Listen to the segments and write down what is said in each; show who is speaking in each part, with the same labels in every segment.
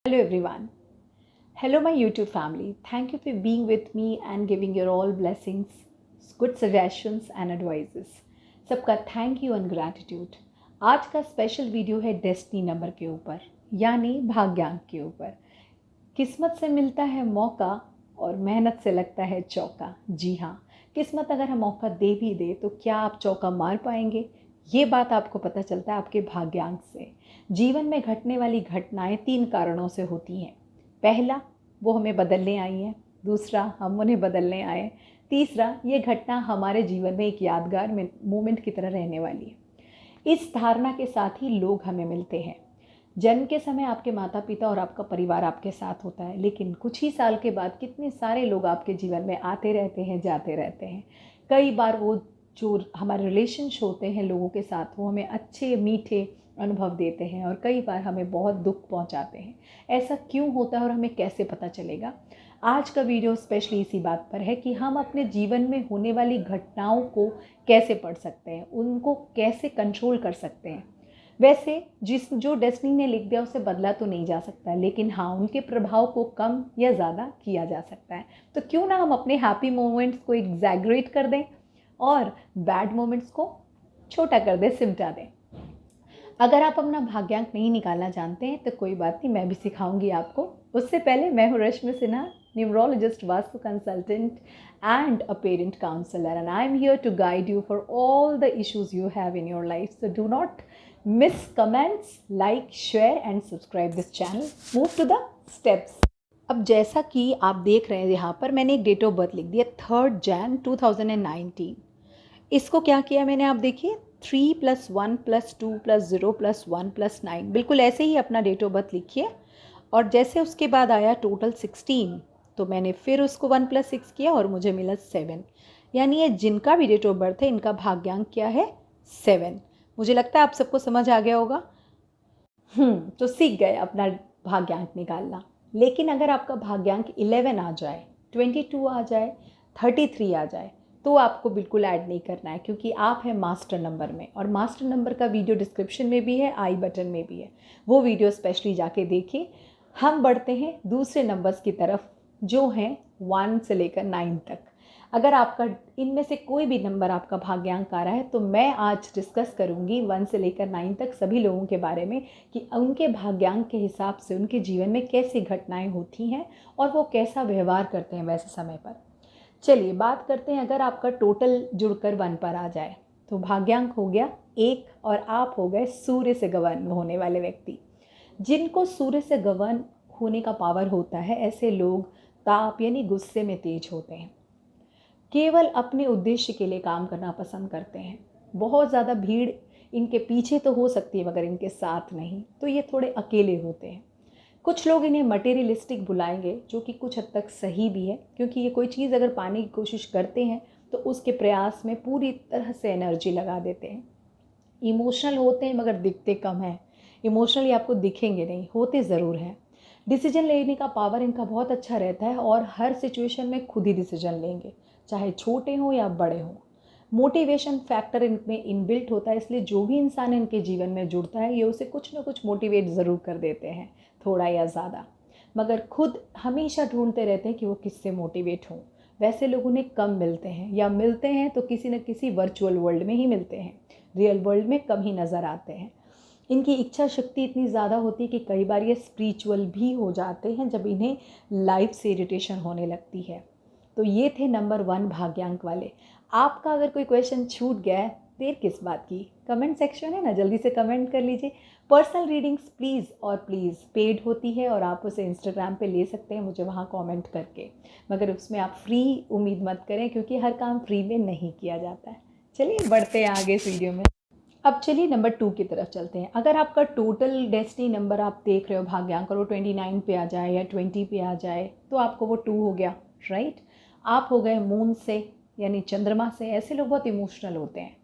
Speaker 1: Hello everyone. Hello my YouTube family. Thank you for being with me and giving your all blessings, good suggestions and advices. सबका thank you and gratitude. आज का special video है destiny number के ऊपर, यानी भाग्यांक के ऊपर। किस्मत से मिलता है मौका और मेहनत से लगता है चौका। जी हाँ, किस्मत अगर हम मौका दे भी दे तो क्या आप चौका मार पाएंगे, ये बात आपको पता चलता है आपके भाग्यांक से। जीवन में घटने वाली घटनाएं 3 कारणों से होती हैं। पहला, वो हमें बदलने आई हैं। दूसरा, हम उन्हें बदलने आए। तीसरा, ये घटना हमारे जीवन में एक यादगार मोमेंट की तरह रहने वाली है। इस धारणा के साथ ही लोग हमें मिलते हैं। जन्म के समय आपके माता पिता और आपका परिवार आपके साथ होता है, लेकिन कुछ ही साल के बाद कितने सारे लोग आपके जीवन में आते रहते हैं, जाते रहते हैं। कई बार वो जो हमारे रिलेशन्स होते हैं लोगों के साथ, वो हमें अच्छे मीठे अनुभव देते हैं और कई बार हमें बहुत दुख पहुंचाते हैं। ऐसा क्यों होता है और हमें कैसे पता चलेगा? आज का वीडियो स्पेशली इसी बात पर है कि हम अपने जीवन में होने वाली घटनाओं को कैसे पढ़ सकते हैं, उनको कैसे कंट्रोल कर सकते हैं। वैसे जो डेस्टिनी ने लिख दिया उसे बदला तो नहीं जा सकता, लेकिन हाँ, उनके प्रभाव को कम या ज़्यादा किया जा सकता है। तो क्यों ना हम अपने हैप्पी मोमेंट्स को एग्जैगरेट कर दें और बैड मोमेंट्स को छोटा कर दें, सिमटा दें। अगर आप अपना भाग्यांक नहीं निकालना जानते हैं तो कोई बात नहीं, मैं भी सिखाऊंगी आपको। उससे पहले, मैं हूँ Rashmi Sinha, numerologist, vastu consultant and a parent counselor, and I am here to guide you for all the issues you have in your life. So do not miss comments, like, share and subscribe this channel. Move to the steps. अब जैसा कि आप देख रहे हैं यहाँ पर, मैंने एक डेट ऑफ बर्थ लिख दिया 3 जैन 2019। इसको क्या किया मैंने, आप देखिए 3 + 1 + 2 + 0 + 1 + 9, बिल्कुल ऐसे ही अपना डेट ऑफ बर्थ लिखिए। और जैसे उसके बाद आया टोटल 16, तो मैंने फिर उसको 1 + 6 किया और मुझे मिला 7। यानी ये जिनका भी डेट ऑफ बर्थ है, इनका भाग्यांक क्या है? 7। मुझे लगता है आप सबको समझ आ गया होगा। तो सीख गए अपना भाग्यांक निकालना। लेकिन अगर आपका भाग्यांक 11 आ जाए, 22 आ जाए, 33 आ जाए, तो आपको बिल्कुल ऐड नहीं करना है, क्योंकि आप हैं मास्टर नंबर में। और मास्टर नंबर का वीडियो डिस्क्रिप्शन में भी है, आई बटन में भी है, वो वीडियो स्पेशली जाके देखिए। हम बढ़ते हैं दूसरे नंबर्स की तरफ, जो हैं 1 से लेकर 9 तक। अगर आपका इनमें से कोई भी नंबर आपका भाग्यांक आ रहा है, तो मैं आज डिस्कस करूंगी 1 से लेकर 9 तक सभी लोगों के बारे में, कि उनके भाग्यांक के हिसाब से उनके जीवन में कैसी घटनाएं होती हैं और वो कैसा व्यवहार करते हैं वैसे समय पर। चलिए बात करते हैं। अगर आपका टोटल जुड़कर 1 पर आ जाए तो भाग्यांक हो गया 1 और आप हो गए सूर्य से गवर्न होने वाले व्यक्ति। जिनको सूर्य से गवर्न होने का पावर होता है, ऐसे लोग ताप यानी गुस्से में तेज होते हैं। केवल अपने उद्देश्य के लिए काम करना पसंद करते हैं। बहुत ज़्यादा भीड़ इनके पीछे तो हो सकती है, मगर इनके साथ नहीं, तो ये थोड़े अकेले होते हैं। कुछ लोग इन्हें मटेरियलिस्टिक बुलाएंगे, जो कि कुछ हद तक सही भी है, क्योंकि ये कोई चीज़ अगर पाने की कोशिश करते हैं तो उसके प्रयास में पूरी तरह से एनर्जी लगा देते हैं। इमोशनल होते हैं मगर दिखते कम हैं। इमोशनली आपको दिखेंगे नहीं, होते ज़रूर हैं। डिसीजन लेने का पावर इनका बहुत अच्छा रहता है और हर सिचुएशन में खुद ही डिसीजन लेंगे, चाहे छोटे हों या बड़े हों। मोटिवेशन फैक्टर इनमें इनबिल्ट होता है, इसलिए जो भी इंसान इनके जीवन में जुड़ता है, ये उसे कुछ ना कुछ मोटिवेट ज़रूर कर देते हैं, थोड़ा या ज़्यादा। मगर खुद हमेशा ढूंढते रहते हैं कि वो किससे मोटिवेट हों। वैसे लोग उन्हें कम मिलते हैं, या मिलते हैं तो किसी न किसी वर्चुअल वर्ल्ड में ही मिलते हैं, रियल वर्ल्ड में कम ही नज़र आते हैं। इनकी इच्छा शक्ति इतनी ज़्यादा होती है कि कई बार ये स्पिरिचुअल भी हो जाते हैं जब इन्हें लाइफ से इरिटेशन होने लगती है। तो ये थे नंबर 1 भाग्यांक वाले। आपका अगर कोई क्वेश्चन छूट गया है, देर किस बात की, कमेंट सेक्शन है ना, जल्दी से कमेंट कर लीजिए। पर्सनल रीडिंग्स प्लीज़ और प्लीज़ पेड होती है और आप उसे इंस्टाग्राम पे ले सकते हैं मुझे वहाँ कमेंट करके, मगर उसमें आप फ्री उम्मीद मत करें, क्योंकि हर काम फ्री में नहीं किया जाता है। चलिए बढ़ते हैं आगे इस वीडियो में। अब चलिए नंबर 2 की तरफ चलते हैं। अगर आपका टोटल डेस्टिनी नंबर आप देख रहे हो भाग्यांक, और वो 29 पे आ जाए या 20 पे आ जाए, तो आपको वो 2 हो गया, राइट। आप हो गए मून से, यानी चंद्रमा से। ऐसे लोग बहुत इमोशनल होते हैं,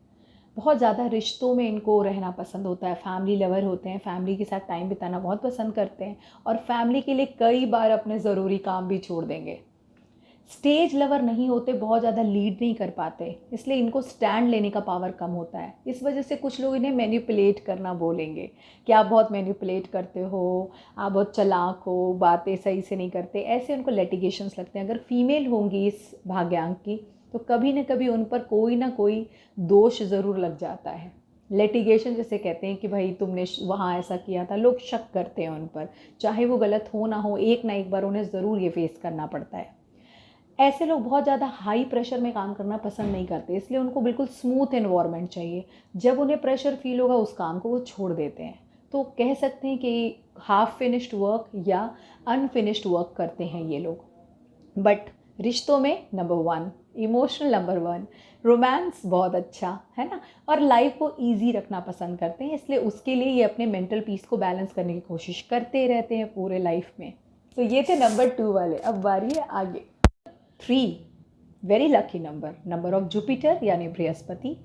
Speaker 1: बहुत ज़्यादा रिश्तों में इनको रहना पसंद होता है, फैमिली लवर होते हैं, फैमिली के साथ टाइम बिताना बहुत पसंद करते हैं, और फैमिली के लिए कई बार अपने ज़रूरी काम भी छोड़ देंगे। स्टेज लवर नहीं होते, बहुत ज़्यादा लीड नहीं कर पाते, इसलिए इनको स्टैंड लेने का पावर कम होता है। इस वजह से कुछ लोग इन्हें मैनिपुलेट करना बोलेंगे कि आप बहुत मैनिपुलेट करते हो, आप बहुत चालाक हो, बातें सही से नहीं करते, ऐसे उनको लिटिगेशंस लगते हैं। अगर फीमेल होंगी इस भाग्यांक की तो कभी ना कभी उन पर कोई ना कोई दोष ज़रूर लग जाता है। लिटिगेशन जैसे कहते हैं कि भाई तुमने वहाँ ऐसा किया था, लोग शक करते हैं उन पर, चाहे वो गलत हो ना हो, एक ना एक बार उन्हें ज़रूर ये फेस करना पड़ता है। ऐसे लोग बहुत ज़्यादा हाई प्रेशर में काम करना पसंद नहीं करते, इसलिए उनको बिल्कुल स्मूथ एनवायरनमेंट चाहिए। जब उन्हें प्रेशर फील होगा उस काम को वो छोड़ देते हैं। तो कह सकते हैं कि हाफ फिनिश्ड वर्क या अनफिनिश्ड वर्क करते हैं ये लोग। बट रिश्तों में number one, emotional number one, romance बहुत अच्छा है ना, और लाइफ को ईजी रखना पसंद करते हैं, इसलिए उसके लिए ये अपने मेंटल पीस को बैलेंस करने की कोशिश करते रहते हैं पूरे लाइफ में। तो ये थे नंबर 2 वाले। अब बारी है आगे। 3, very lucky number, number of Jupiter यानी बृहस्पति।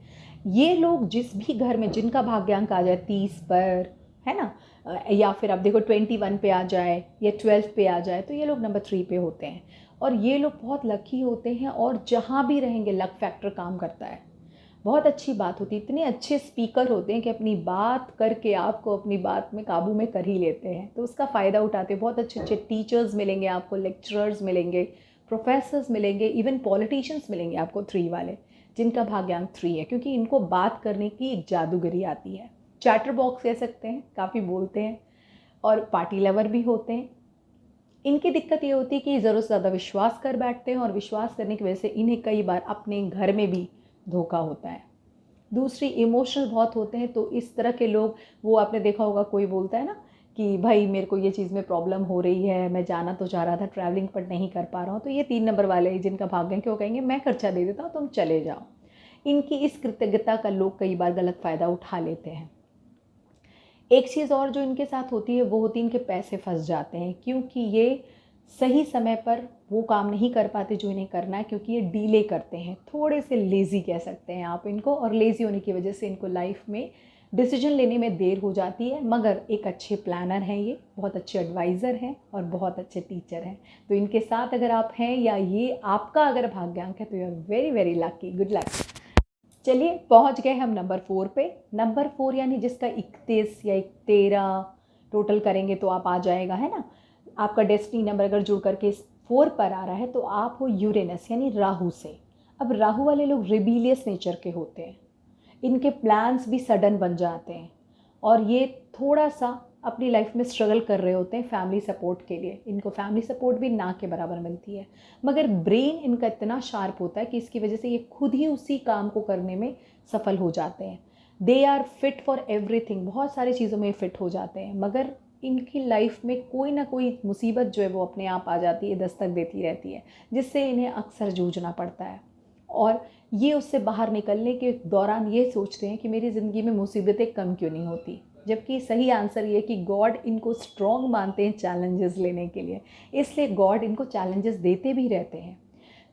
Speaker 1: ये लोग जिस भी घर में जिनका भाग्यांक आ जाए 30 पर, है ना, या फिर आप देखो 21 पे आ जाए या 12 पे आ जाए, तो ये लोग नंबर 3 पे होते हैं। और ये लोग बहुत लकी होते हैं और जहाँ भी रहेंगे लक फैक्टर काम करता है। बहुत अच्छी बात होती है, इतने अच्छे स्पीकर होते हैं कि अपनी बात करके आपको अपनी बात में काबू में कर ही लेते हैं, तो उसका फ़ायदा उठाते हैं। बहुत अच्छे अच्छे टीचर्स मिलेंगे आपको, लेक्चरर्स मिलेंगे, प्रोफेसर्स मिलेंगे, इवन पॉलिटिशियंस मिलेंगे आपको 3 वाले, जिनका भाग्यांक 3 है, क्योंकि इनको बात करने की एक जादूगरी आती है। चैटर बॉक्स कह सकते हैं, काफ़ी बोलते हैं और पार्टी लवर भी होते हैं। इनकी दिक्कत ये होती है कि ज़रूरत से ज़्यादा विश्वास कर बैठते हैं और विश्वास करने की वजह से इन्हें कई बार अपने घर में भी धोखा होता है। दूसरी, इमोशनल बहुत होते हैं, तो इस तरह के लोग, वो आपने देखा होगा कोई बोलता है ना कि भाई मेरे को ये चीज़ में प्रॉब्लम हो रही है, मैं जाना तो चाह रहा था ट्रैवलिंग पर नहीं कर पा रहा हूँ, तो ये 3 नंबर वाले जिनका भाग्य क्यों कहेंगे मैं खर्चा दे देता हूँ तुम चले जाओ। इनकी इस कृतज्ञता का लोग कई बार गलत फ़ायदा उठा लेते हैं। एक चीज़ और जो इनके साथ होती है वो होती है इनके पैसे फंस जाते हैं, क्योंकि ये सही समय पर वो काम नहीं कर पाते जो इन्हें करना है, क्योंकि ये डीले करते हैं, थोड़े से लेज़ी कह सकते हैं आप इनको, और लेज़ी होने की वजह से इनको लाइफ में डिसीजन लेने में देर हो जाती है। मगर एक अच्छे प्लानर हैं, ये बहुत अच्छे एडवाइज़र हैं और बहुत अच्छे टीचर हैं। तो इनके साथ अगर आप हैं या ये आपका अगर भाग्यांक है तो you are very very lucky, good luck. चलिए पहुंच गए हम नंबर 4 पे। नंबर 4 यानी जिसका 31 या 13 टोटल करेंगे तो आप आ जाएगा, है ना। आपका डेस्टिनी नंबर अगर जुड़ करके 4 पर आ रहा है तो आप हो यूरेनस यानी राहु से। अब राहु वाले लोग रिबीलियस नेचर के होते हैं, इनके प्लान्स भी सडन बन जाते हैं और ये थोड़ा सा अपनी लाइफ में स्ट्रगल कर रहे होते हैं फैमिली सपोर्ट के लिए। इनको फैमिली सपोर्ट भी ना के बराबर मिलती है, मगर ब्रेन इनका इतना शार्प होता है कि इसकी वजह से ये खुद ही उसी काम को करने में सफल हो जाते हैं। They are fit for everything, बहुत सारी चीज़ों में फिट हो जाते हैं, मगर इनकी लाइफ में कोई ना कोई मुसीबत जो है वो अपने आप आ जाती है, दस्तक देती रहती है, जिससे इन्हें अक्सर जूझना पड़ता है। और ये उससे बाहर निकलने के दौरान ये सोचते हैं कि मेरी ज़िंदगी में मुसीबतें कम क्यों नहीं होती, जबकि सही आंसर ये कि गॉड इनको स्ट्रॉन्ग मानते हैं चैलेंजेस लेने के लिए, इसलिए गॉड इनको चैलेंजेस देते भी रहते हैं।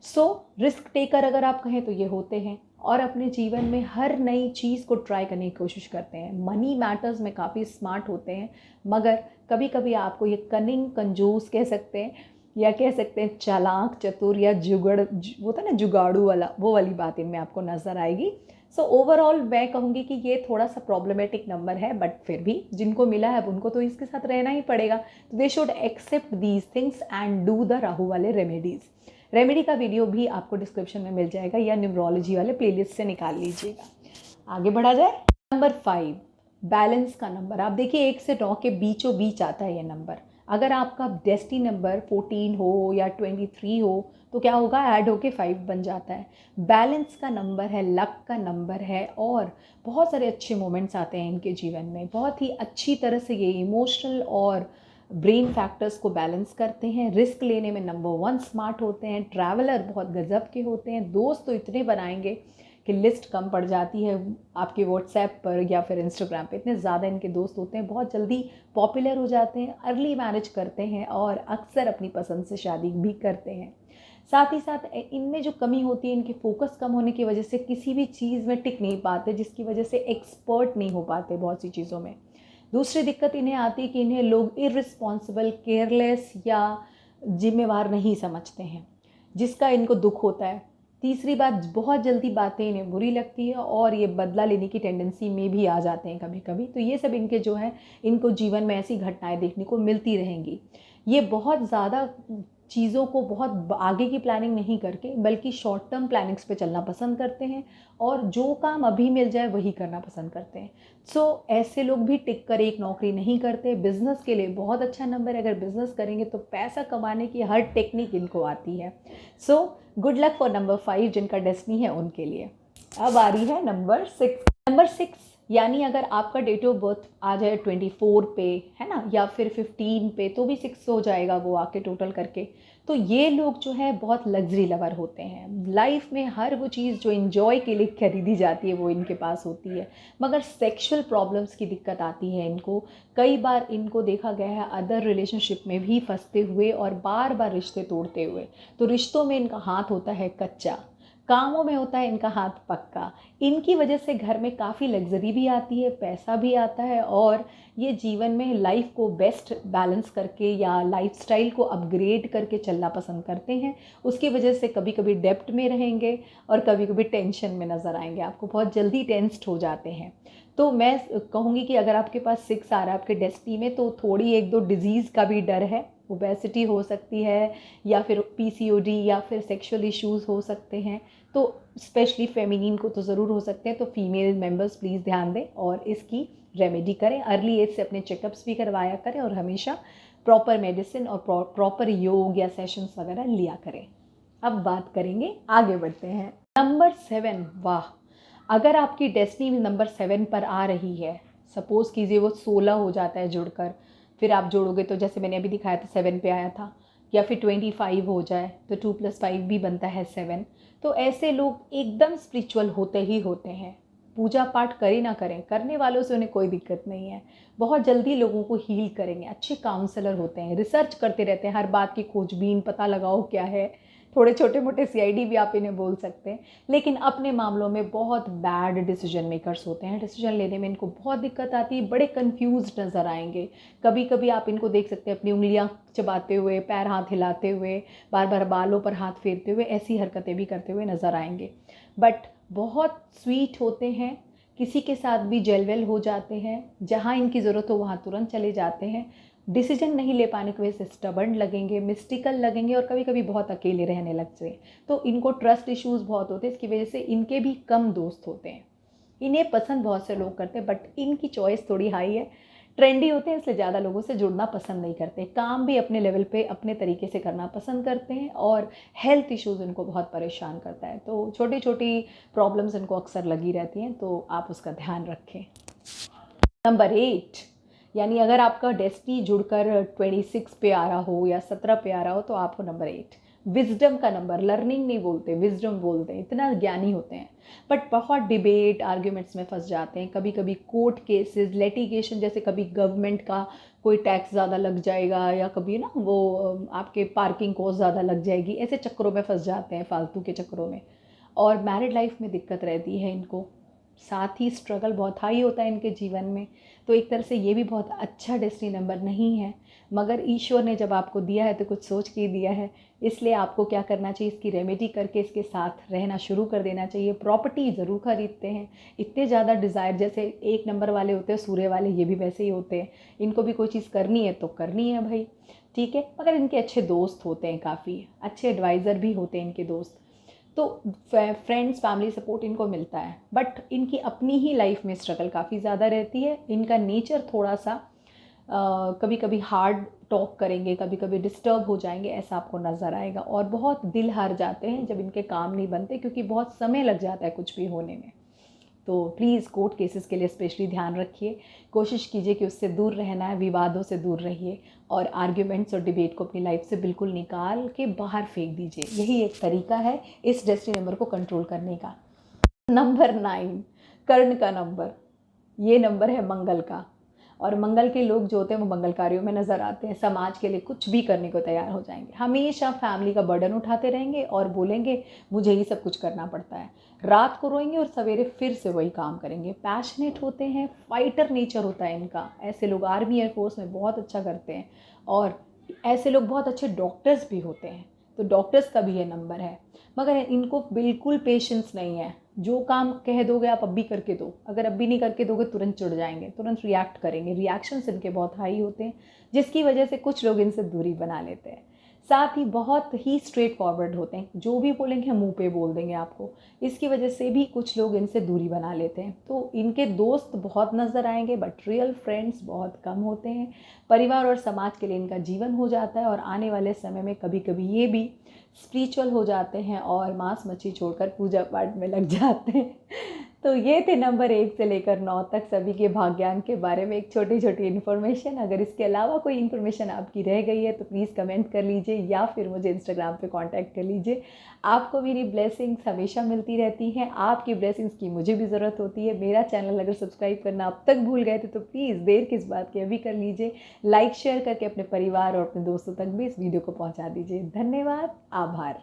Speaker 1: सो रिस्क टेकर अगर आप कहें तो ये होते हैं और अपने जीवन में हर नई चीज़ को ट्राई करने की कोशिश करते हैं। मनी मैटर्स में काफ़ी स्मार्ट होते हैं, मगर कभी कभी आपको ये कनिंग, कंजूस कह सकते हैं, या कह सकते हैं चालाक, चतुर या वो था ना जुगाड़ू वाला, वो वाली बात इनमें आपको नज़र आएगी। सो ओवरऑल मैं कहूँगी कि ये थोड़ा सा प्रॉब्लमेटिक नंबर है, बट फिर भी जिनको मिला है उनको तो इसके साथ रहना ही पड़ेगा। तो they should accept these things and do the Rahu वाले रेमेडीज़। रेमेडी का वीडियो भी आपको डिस्क्रिप्शन में मिल जाएगा या न्यूमरोलॉजी वाले प्लेलिस्ट से निकाल लीजिएगा। आगे बढ़ा जाए। नंबर 5, बैलेंस का नंबर। आप देखिए 1 से 9 के बीचों बीच आता है ये नंबर। अगर आपका डेस्टिनी नंबर 14 हो या 23 हो तो क्या होगा, ऐड होके 5 बन जाता है। बैलेंस का नंबर है, लक का नंबर है, और बहुत सारे अच्छे मोमेंट्स आते हैं इनके जीवन में। बहुत ही अच्छी तरह से ये इमोशनल और ब्रेन फैक्टर्स को बैलेंस करते हैं। रिस्क लेने में नंबर 1 स्मार्ट होते हैं। ट्रैवलर बहुत गजब के होते हैं। दोस्त तो इतने बनाएंगे कि लिस्ट कम पड़ जाती है आपके व्हाट्सएप पर या फिर इंस्टाग्राम पे, इतने ज़्यादा इनके दोस्त होते हैं। बहुत जल्दी पॉपुलर हो जाते हैं, अर्ली मैरिज करते हैं और अक्सर अपनी पसंद से शादी भी करते हैं। साथ ही साथ इनमें जो कमी होती है, इनके फोकस कम होने की वजह से किसी भी चीज़ में टिक नहीं पाते, जिसकी वजह से एक्सपर्ट नहीं हो पाते बहुत सी चीज़ों में। दूसरी दिक्कत इन्हें आती है कि इन्हें लोग इररिस्पॉन्सिबल, केयरलेस या जिम्मेवार नहीं समझते हैं। जिसका इनको दुख होता है। तीसरी बात, बहुत जल्दी बातें इन्हें बुरी लगती है और ये बदला लेने की टेंडेंसी में भी आ जाते हैं कभी कभी। तो ये सब इनके जो है, इनको जीवन में ऐसी घटनाएं देखने को मिलती रहेंगी। ये बहुत ज़्यादा चीज़ों को बहुत आगे की प्लानिंग नहीं करके बल्कि शॉर्ट टर्म प्लानिंग्स पे चलना पसंद करते हैं और जो काम अभी मिल जाए वही करना पसंद करते हैं। सो ऐसे लोग भी टिक कर एक नौकरी नहीं करते। बिजनेस के लिए बहुत अच्छा नंबर है, अगर बिजनेस करेंगे तो पैसा कमाने की हर टेक्निक इनको आती है। So good luck for number 5 जिनका डेस्टिनी है उनके लिए। अब आ रही है नंबर 6। नंबर 6 यानी अगर आपका डेट ऑफ बर्थ आ जाए 24 पे, है ना, या फिर 15 पे, तो भी 6 हो जाएगा वो आके टोटल करके। तो ये लोग जो है बहुत लग्जरी लवर होते हैं। लाइफ में हर वो चीज़ जो इन्जॉय के लिए खरीदी जाती है वो इनके पास होती है, मगर सेक्शुअल प्रॉब्लम्स की दिक्कत आती है इनको। कई बार इनको देखा गया है अदर रिलेशनशिप में भी फंसते हुए और बार बार रिश्ते तोड़ते हुए। तो रिश्तों में इनका हाथ होता है कच्चा, कामों में होता है इनका हाथ पक्का। इनकी वजह से घर में काफ़ी लग्जरी भी आती है, पैसा भी आता है और ये जीवन में लाइफ को बेस्ट बैलेंस करके या लाइफस्टाइल को अपग्रेड करके चलना पसंद करते हैं। उसकी वजह से कभी कभी डेप्ट में रहेंगे और कभी कभी टेंशन में नज़र आएंगे, आपको बहुत जल्दी टेंस्ड हो जाते हैं। तो मैं कहूँगी कि अगर आपके पास 6 आ रहा है आपके डेस्टिनी में, तो थोड़ी 1-2 डिजीज़ का भी डर है। ओबेसिटी हो सकती है या फिर पीसीओडी या फिर सेक्सुअल इश्यूज़ हो सकते हैं। तो स्पेशली फेमिनिन को तो ज़रूर हो सकते हैं। तो फीमेल मेंबर्स प्लीज़ ध्यान दें और इसकी रेमेडी करें। अर्ली एज से अपने चेकअप्स भी करवाया करें और हमेशा प्रॉपर मेडिसिन और प्रॉपर योग या सेशंस वगैरह लिया करें। अब बात करेंगे, आगे बढ़ते हैं। नंबर 7, वाह, अगर आपकी डेस्टिनी में नंबर 7 पर आ रही है, सपोज़ कीजिए वो 16 हो जाता है जुड़कर, फिर आप जोड़ोगे तो जैसे मैंने अभी दिखाया था 7 पे आया था, या फिर 25 हो जाए तो 2 + 5 भी बनता है 7। तो ऐसे लोग एकदम स्पिरिचुअल होते ही होते हैं। पूजा पाठ करें ना करें, करने वालों से उन्हें कोई दिक्कत नहीं है। बहुत जल्दी लोगों को हील करेंगे, अच्छे काउंसलर होते हैं, रिसर्च करते रहते हैं, हर बात की खोजबीन, पता लगाओ क्या है। थोड़े छोटे मोटे सीआईडी भी आप इन्हें बोल सकते हैं। लेकिन अपने मामलों में बहुत बैड डिसीजन मेकर्स होते हैं। डिसीजन लेने में इनको बहुत दिक्कत आती है, बड़े कंफ्यूज्ड नज़र आएंगे। कभी कभी आप इनको देख सकते हैं अपनी उंगलियां चबाते हुए, पैर हाथ हिलाते हुए, बार बार बालों पर हाथ फेरते हुए, ऐसी हरकतें भी करते हुए नज़र आएंगे। बट बहुत स्वीट होते हैं, किसी के साथ भी जेलवेल हो जाते हैं, जहाँ इनकी ज़रूरत हो वहाँ तुरंत चले जाते हैं। डिसीजन नहीं ले पाने की वजह से स्टबर्न लगेंगे, मिस्टिकल लगेंगे और कभी कभी बहुत अकेले रहने लगते हैं। तो इनको ट्रस्ट इश्यूज़ बहुत होते हैं, इसकी वजह से इनके भी कम दोस्त होते हैं। इन्हें पसंद बहुत से लोग करते हैं बट इनकी चॉइस थोड़ी हाई है, ट्रेंडी होते हैं, इसलिए ज़्यादा लोगों से जुड़ना पसंद नहीं करते। काम भी अपने लेवल पे अपने तरीके से करना पसंद करते हैं और हेल्थ इश्यूज़ इनको बहुत परेशान करता है। तो छोटी छोटी प्रॉब्लम्स इनको अक्सर लगी रहती हैं, तो आप उसका ध्यान रखें। नंबर 8 यानी अगर आपका डेस्टिनी जुड़कर 26 पे आ रहा हो या 17 पे आ रहा हो तो आपको नंबर 8, विजडम का नंबर, लर्निंग नहीं बोलते, विजडम बोलते हैं, इतना ज्ञानी होते हैं। बट बहुत डिबेट आर्ग्यूमेंट्स में फंस जाते हैं, कभी कभी कोर्ट केसेस, लिटिगेशन, जैसे कभी गवर्नमेंट का कोई टैक्स ज़्यादा लग जाएगा या कभी ना वो आपके पार्किंग कॉस्ट ज़्यादा लग जाएगी, ऐसे चक्करों में फंस जाते हैं, फालतू के चक्करों में। और मैरिड लाइफ में दिक्कत रहती है इनको, साथ ही स्ट्रगल बहुत हाई होता है इनके जीवन में। तो एक तरह से ये भी बहुत अच्छा डेस्टिनी नंबर नहीं है, मगर ईश्वर ने जब आपको दिया है तो कुछ सोच के ही दिया है। इसलिए आपको क्या करना चाहिए, इसकी रेमेडी करके इसके साथ रहना शुरू कर देना चाहिए। प्रॉपर्टी ज़रूर खरीदते हैं, इतने ज़्यादा डिज़ायर, जैसे 1 नंबर वाले होते हैं सूर्य वाले, ये भी वैसे ही होते हैं। इनको भी कोई चीज़ करनी है तो करनी है भाई, ठीक है। मगर इनके अच्छे दोस्त होते हैं, काफ़ी अच्छे एडवाइज़र भी होते हैं इनके दोस्त। तो फ्रेंड्स, फैमिली सपोर्ट इनको मिलता है, बट इनकी अपनी ही लाइफ में स्ट्रगल काफ़ी ज़्यादा रहती है। इनका नेचर थोड़ा सा कभी कभी हार्ड टॉक करेंगे, कभी कभी डिस्टर्ब हो जाएंगे, ऐसा आपको नज़र आएगा। और बहुत दिल हार जाते हैं जब इनके काम नहीं बनते, क्योंकि बहुत समय लग जाता है कुछ भी होने में। तो प्लीज़ कोर्ट केसेस के लिए स्पेशली ध्यान रखिए, कोशिश कीजिए कि उससे दूर रहना है, विवादों से दूर रहिए और आर्ग्यूमेंट्स और डिबेट को अपनी लाइफ से बिल्कुल निकाल के बाहर फेंक दीजिए। यही एक तरीका है इस डेस्टिनी नंबर को कंट्रोल करने का। नंबर 9, कर्ण का नंबर, ये नंबर है मंगल का। और मंगल के लोग जो होते हैं वो मंगल कार्यों में नज़र आते हैं, समाज के लिए कुछ भी करने को तैयार हो जाएंगे, हमेशा फैमिली का बर्डन उठाते रहेंगे और बोलेंगे मुझे ही सब कुछ करना पड़ता है। रात को रोएंगे और सवेरे फिर से वही काम करेंगे। पैशनेट होते हैं, फाइटर नेचर होता है इनका। ऐसे लोग आर्मी एयरफोर्स में बहुत अच्छा करते हैं और ऐसे लोग बहुत अच्छे डॉक्टर्स भी होते हैं। तो डॉक्टर्स का भी ये नंबर है। मगर इनको बिल्कुल पेशेंस नहीं है। जो काम कह दोगे आप अभी करके दो, अगर अभी नहीं करके दोगे तुरंत चिढ़ जाएंगे, तुरंत रिएक्ट करेंगे। रिएक्शंस इनके बहुत हाई होते हैं, जिसकी वजह से कुछ लोग इनसे दूरी बना लेते हैं। साथ ही बहुत ही स्ट्रेट फॉरवर्ड होते हैं, जो भी बोलेंगे हम मुंह पे बोल देंगे आपको। इसकी वजह से भी कुछ लोग इनसे दूरी बना लेते हैं। तो इनके दोस्त बहुत नज़र आएंगे बट रियल फ्रेंड्स बहुत कम होते हैं। परिवार और समाज के लिए इनका जीवन हो जाता है और आने वाले समय में कभी कभी ये भी स्पिरिचुअल हो जाते हैं और मांस मच्छी छोड़कर पूजा पाठ में लग जाते हैं। तो ये थे नंबर 1 से लेकर 9 तक सभी के भाग्यांक के बारे में एक छोटी छोटी इन्फॉर्मेशन। अगर इसके अलावा कोई इन्फॉर्मेशन आपकी रह गई है तो प्लीज़ कमेंट कर लीजिए या फिर मुझे इंस्टाग्राम पे कांटेक्ट कर लीजिए। आपको मेरी ब्लेसिंग्स हमेशा मिलती रहती हैं, आपकी ब्लेसिंग्स की मुझे भी ज़रूरत होती है। मेरा चैनल अगर सब्सक्राइब करना अब तक भूल गए थे तो प्लीज़ देर किस बात की, अभी कर लीजिए। लाइक शेयर करके अपने परिवार और अपने दोस्तों तक भी इस वीडियो को पहुँचा दीजिए। धन्यवाद, आभार।